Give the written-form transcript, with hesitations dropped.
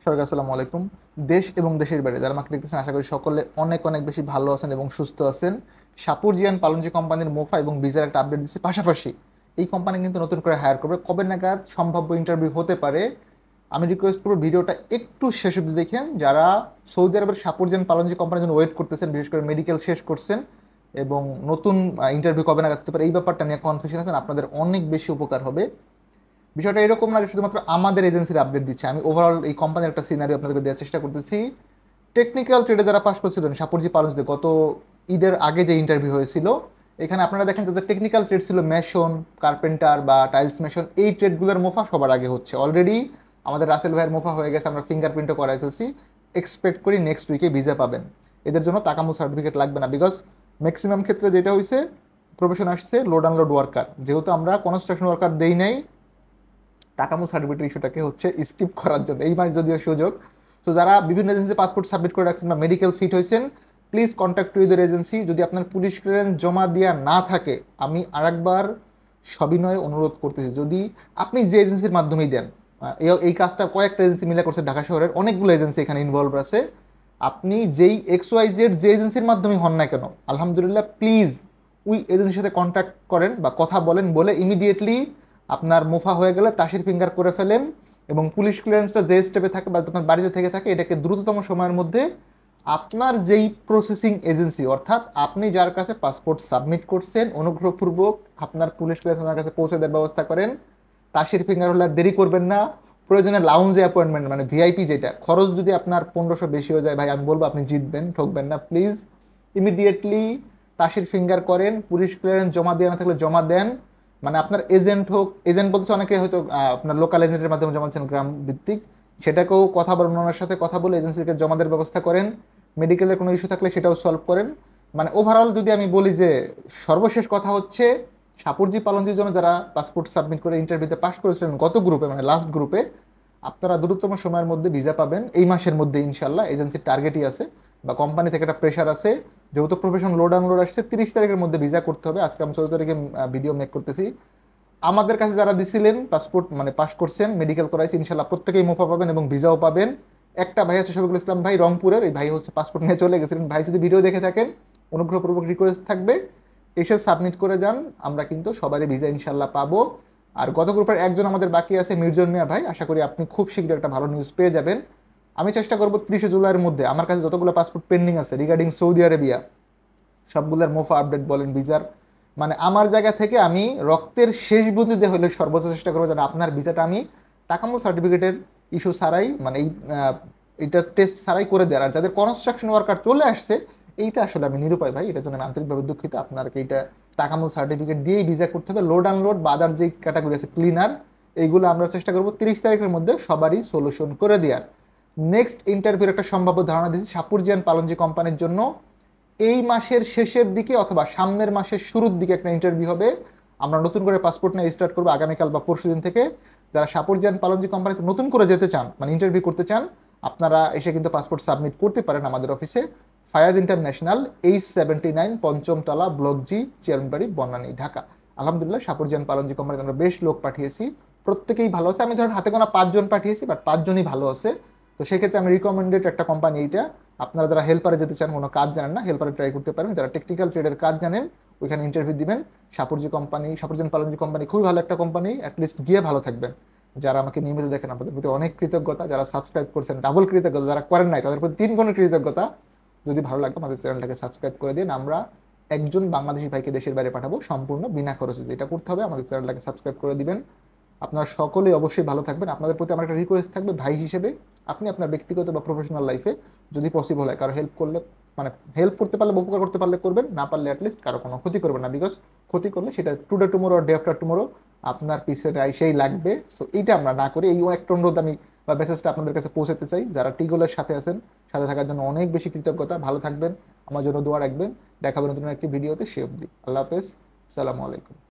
সবাইকে আসসালামু আলাইকুম। দেশ এবং দেশের বাইরে যারা আমাকে দেখতেছেন আশা করি সকলে অনেক অনেক বেশি ভালো আছেন এবং সুস্থ আছেন। সাপুরজিয়ান পালনজি কোম্পানির মোফা এবং ভিসার একটা আপডেট দিচ্ছে। পাশাপাশি এই কোম্পানি কিন্তু নতুন করে হায়ার করবে, কবে নাগাদ সম্ভাব্য ইন্টারভিউ হতে পারে। আমি রিকোয়েস্ট করবো ভিডিওটা একটু শেষ অবধি দেখেন। যারা সৌদি আরবের সাপুরজিয়ান পালনজি কোম্পানির জন্য ওয়েট করতেছেন, বিশেষ করে মেডিকেল শেষ করছেন এবং নতুন ইন্টারভিউ কবে নাগাদ হতে পারে এই ব্যাপারটা নিয়ে কনফিউশন আছেন, আপনাদের অনেক বেশি উপকার হবে। বিষয়টা এরকম না যে শুধুমাত্র আমাদের এজেন্সির আপডেট দিচ্ছে, আমি ওভারঅল এই কোম্পানির একটা সিনারি আপনাদেরকে দেওয়ার চেষ্টা করতেছি। টেকনিক্যাল ট্রেডে যারা পাস করছিলেন সাপুরজি পালনজিতে গত ঈদের আগে যে ইন্টারভিউ হয়েছিল, এখানে আপনারা দেখেন তাদের টেকনিক্যাল ট্রেড ছিল মেশন, কার্পেন্টার বা টাইলস মেশন। এই ট্রেডগুলোর মোফা সবার আগে হচ্ছে। অলরেডি আমাদের রাসেল ভাইয়ের মোফা হয়ে গেছে, আমরা ফিঙ্গারপ্রিন্টও করাই ফেলছি। এক্সপেক্ট করি নেক্সট উইকে ভিসা পাবেন। এদের জন্য তাকামু সার্টিফিকেট লাগবে না, বিকজ ম্যাক্সিমাম ক্ষেত্রে যেটা হয়েছে প্রফেশন আসছে লোড আনলোড ওয়ার্কার, যেহেতু আমরা কনস্ট্রাকশন ওয়ার্কার দেই নাই, টাকামো সার্টিফিকেট ইস্যুটাকে হচ্ছে স্কিপ করার জন্য এই মাস যদিও সুযোগ। তো যারা বিভিন্ন এজেন্সিতে পাসপোর্ট সাবমিট করে রাখছেন বা মেডিকেল ফিট হয়েছেন, প্লিজ কন্ট্যাক্ট উইথ এজেন্সি। যদি আপনার পুলিশ ক্লিয়ারেন্স জমা দেওয়া না থাকে, আমি আরেকবার সবিনয়ে অনুরোধ করতেছি, যদি আপনি যে এজেন্সির মাধ্যমেই দেন, এই কাজটা কয়েকটা এজেন্সি মিলে করছে, ঢাকা শহরের অনেকগুলো এজেন্সি এখানে ইনভলভ আছে। আপনি যেই XYZ যে এজেন্সির মাধ্যমে হন না কেন, আলহামদুলিল্লাহ, প্লিজ ওই এজেন্সির সাথে কন্ট্যাক্ট করেন বা কথা বলেন, বলে ইমিডিয়েটলি আপনার মুফা হয়ে গেলে তাসির ফিঙ্গার করে ফেলেন এবং পুলিশ ক্লিয়ারেন্সটা যে স্টেপে থাকে বা আপনার বাড়িতে থেকে থাকে এটাকে দ্রুততম সময়ের মধ্যে আপনার যেই প্রসেসিং এজেন্সি, অর্থাৎ আপনি যার কাছে পাসপোর্ট সাবমিট করছেন, অনুগ্রহপূর্বক আপনার পুলিশ ক্লিয়ারেন্স ওনার কাছে পৌঁছে দেওয়ার ব্যবস্থা করেন। তাসির ফিঙ্গার হলে আর দেরি করবেন না। প্রয়োজনে লাউঞ্জে অ্যাপয়েন্টমেন্ট, মানে ভিআইপি, যেটা খরচ যদি আপনার 1500 বেশি হয়ে যায়, ভাই আমি বলবো আপনি জিতবেন, ঠকবেন না। প্লিজ ইমিডিয়েটলি তাসির ফিঙ্গার করেন, পুলিশ ক্লিয়ারেন্স জমা দেওয়া না থাকলে জমা দেন। মানে আপনার এজেন্ট হোক, এজেন্ট বলতে অনেকে হয়তো আপনার লোকাল এজেন্টের মাধ্যমে জমা দিচ্ছেন গ্রাম ভিত্তিক, সেটাকেও কথা বলেন, ওনার সাথে কথা বলে এজেন্সিকে জমা দেওয়ার ব্যবস্থা করেন। মেডিকেলের কোনো ইস্যু থাকলে সেটাও সলভ করেন। মানে ওভারঅল যদি আমি বলি যে সর্বশেষ কথা হচ্ছে, সাপুরজি পালনজির জন্য যারা পাসপোর্ট সাবমিট করে ইন্টারভিউতে পাস করেছিলেন গত গ্রুপে, মানে লাস্ট গ্রুপে, আপনারা দ্রুততম সময়ের মধ্যে ভিসা পাবেন এই মাসের মধ্যে ইনশাল্লাহ। এজেন্সির টার্গেটই আছে বা কোম্পানি থেকে একটা প্রেশার আছে, যেহেতু প্রফেশন লোড আনলোড আসছে, 30 তারিখের মধ্যে ভিসা করতে হবে। আজকে আমি 14 তারিখে ভিডিও মেক করতেছি। আমাদের কাছে যারা দিছিলেন পাসপোর্ট, মানে পাস করছেন, মেডিকেল করাইছে, ইনশাল্লাহ প্রত্যেকেই মুফা পাবেন এবং ভিসাও পাবেন। একটা ভাই আছে শফিকুল ইসলাম ভাই, রংপুরের, এই ভাই হচ্ছে পাসপোর্ট নিয়ে চলে গেছিলেন। ভাই যদি ভিডিও দেখে থাকেন, অনুগ্রহপূর্বক রিকোয়েস্ট থাকবে এসে সাবমিট করে যান, আমরা কিন্তু সবারই ভিসা ইনশাল্লাহ পাবো। আর গত গ্রুপের একজন আমাদের বাকি আছে, মির্জন মিয়া ভাই, আশা করি আপনি খুব শীঘ্রই একটা ভালো নিউজ পেয়ে যাবেন। আমি চেষ্টা করবো 30শে জুলাইয়ের মধ্যে, আমার কাছে যতগুলো পাসপোর্ট পেন্ডিং আছে রিগার্ডিং সৌদি আরবিয়া, সবগুলোর মোফা আপডেট বলেন, ভিসার, মানে আমার জায়গা থেকে আমি রক্তের শেষ বুদ্ধিতে হলে সর্বোচ্চ চেষ্টা করবো যেন আপনার ভিসাটা আমি তাকামো সার্টিফিকেটের ইস্যু ছাড়াই, মানে এইটা টেস্ট ছাড়াই করে দেওয়ার। আর যাদের কনস্ট্রাকশন ওয়ার্কার চলে আসছে, এইটা আসলে আমি নিরুপায় ভাই, এটার জন্য আমি আন্তরিকভাবে দুঃখিত। আপনাকে এইটা তাকামো সার্টিফিকেট দিয়েই ভিসা করতে হবে। লোড আনলোড বা আদার যে ক্যাটাগরি আছে, ক্লিনার, এইগুলো আমরা চেষ্টা করবো 30 তারিখের মধ্যে সবারই সলিউশন করে দেওয়ার। নেক্সট ইন্টারভিউর একটা সম্ভাব্য ধারণা দিচ্ছি সাপুরজিয়ান পালনজি কোম্পানির জন্য। এই মাসের শেষের দিকে অথবা সামনের মাসের শুরুর দিকে একটা ইন্টারভিউ হবে। আমরা নতুন করে পাসপোর্ট নিয়ে স্টার্ট করবো আগামীকাল বা পরশুদিন থেকে। যারা সাপুরজিয়ান পালনজি কোম্পানিতে নতুন করে যেতে চান, মানে ইন্টারভিউ করতে চান, আপনারা এসে কিন্তু পাসপোর্ট সাবমিট করতে পারেন আমাদের অফিসে, ফায়াজ ইন্টারন্যাশনাল, H79, পঞ্চম তলা, ব্লক জি, চেয়ারম্যানবাড়ি, বনানী, ঢাকা। আলহামদুলিল্লাহ সাপুরজিয়ান পালনজি কোম্পানিতে আমরা বেশ লোক পাঠিয়েছি, প্রত্যেকেই ভালো আছে। আমি ধরেন হাতে গোনা 5 জন পাঠিয়েছি, বাট 5 জনই ভালো আছে। তো সেক্ষেত্রে আমি রিকমেন্ডেড একটা কোম্পানি এইটা। আপনারা যারা হেল্পারে যেতে চান, কোনো কাজ জানেন না, হেল্পারে ট্রাই করতে পারেন। যারা টেকনিক্যাল ট্রেডের কাজ জানেন, ওইখানে ইন্টারভিউ দিবেন। সাপুরজিয়ান পালনজি কোম্পানি খুবই ভালো একটা কোম্পানি, অ্যাটলিস্ট গিয়ে ভালো থাকবেন। যারা আমাকে নিয়মিত দেখেন আপনাদের প্রতি অনেক কৃতজ্ঞতা, যারা সাবস্ক্রাইব করছেন ডাবল কৃতজ্ঞতা, যারা করেন নাই তাদের প্রতি 3 গুণের কৃতজ্ঞতা। যদি ভালো লাগে আমাদের চ্যানেলটাকে সাবস্ক্রাইব করে দিন। আমরা একজন বাংলাদেশি ভাইকে দেশের বাইরে পাঠাবো সম্পূর্ণ বিনা খরচে, এটা করতে হবে, আমাদের চ্যানেলটাকে সাবস্ক্রাইব করে দিবেন। আপনারা সকলেই অবশ্যই ভালো থাকবেন। আপনাদের প্রতি আমার একটা রিকোয়েস্ট থাকবে, ভাই হিসেবে আপনি আপনার ব্যক্তিগত বা প্রফেশনাল লাইফে যদি পসিবল হয় কারো হেল্প করলে, মানে হেল্প করতে পারলে, উপকার করতে পারলে করবেন, না পারলে অ্যাটলিস্ট কারো কোনো ক্ষতি করবেন না, বিকজ ক্ষতি করলে সেটা টুডে টুমোরো আর ডে আফটার টুমোরো আপনার পিছে সেই লাগবে। সো এইটা আমরা না করি, এই একটা অনুরোধ আমি বা মেসেজটা আপনাদের কাছে পৌঁছাতে চাই। যারা টিগোলের সাথে আছেন, সাথে থাকার জন্য অনেক বেশি কৃতজ্ঞতা। ভালো থাকবেন, আমার জন্য দোয়া রাখবেন। দেখাবেন নতুন একটি ভিডিওতে, সে অবধি আল্লাহ হাফেজ, সালামু আলাইকুম।